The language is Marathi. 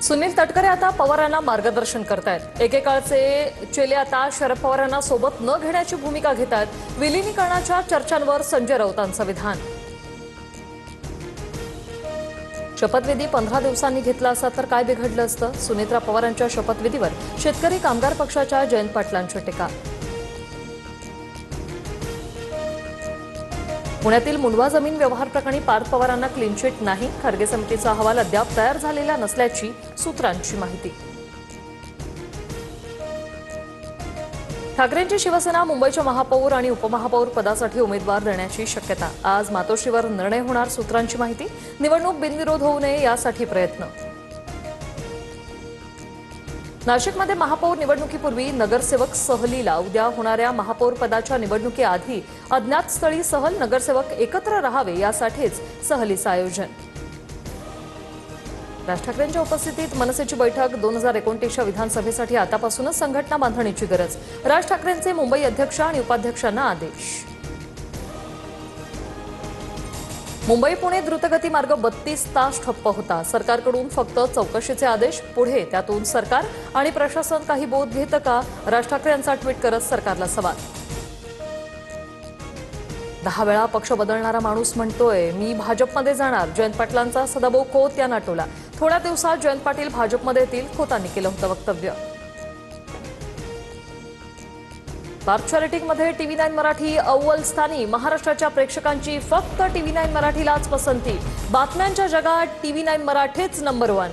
सुनील तटकरे आता पवारांना मार्गदर्शन करतायत। एकेकाळचे चेले आता शरद पवारांना सोबत न घेण्याची भूमिका घेतात। विलीनीकरणाच्या चर्चांवर संजय राऊतांचं विधान। शपथविधी 15 दिवसांनी घेतला असता तर काय बिघडलं असतं? सुनेत्रा पवारांच्या शपथविधीवर शेतकरी कामगार पक्षाच्या जयंत पाटलांची टीका। पुण्यातील मुंडवा जमीन व्यवहार प्रकरणी पार्थ पवारांना क्लीन चिट नाही। खर्गे समितीचा अहवाल अद्याप तयार झालेला नसल्याची सूत्रांची माहिती। ठाकरेंची शिवसेना मुंबईच्या महापौर आणि उपमहापौर पदासाठी उमेदवार देण्याची शक्यता। आज मातोश्रीवर निर्णय होणार, सूत्रांची माहिती। निवडणूक बिनविरोध होऊ नये यासाठी प्रयत्न। नाशिकमध्ये महापौर निवडणुकीपूर्वी नगरसेवक सहलीला उद्या होणाऱ्या महापौर पदाच्या निवडणुकीआधी अज्ञात स्थळी सहल नगरसेवक एकत्र राहावे यासाठीच सहलीचं आयोजन। राज ठाकरेंच्या उपस्थितीत मनसेची बैठक। 2029च्या विधानसभेसाठी आतापासूनच संघटना बांधणीची गरज। राज ठाकरेंचे मुंबई अध्यक्ष आणि उपाध्यक्षांना आदेश। मुंबई पुणे द्रुतगती मार्ग 32 तास ठप्प होता। सरकारकडून फक्त चौकशीचे आदेश, पुढे त्यातून सरकार आणि प्रशासन काही बोध घेतं का? राज ठाकरे यांचा ट्विट करत सरकारला सवाल। 10 वेळा पक्ष बदलणारा माणूस म्हणतोय मी भाजपमध्ये जाणार। जयंत पाटलांचा सदाभाऊ खोत यांना टोला। थोड्या दिवसात जयंत पाटील भाजपमध्ये येतील, खोतांनी केलं होतं वक्तव्य। भारत चॅरिटीमध्ये TV9 मराठी अव्वल स्थानी। महाराष्ट्राच्या प्रेक्षकांची फक्त TV9 मराठीलाच पसंती। बातम्यांच्या जगात TV9 मराठीच नंबर 1।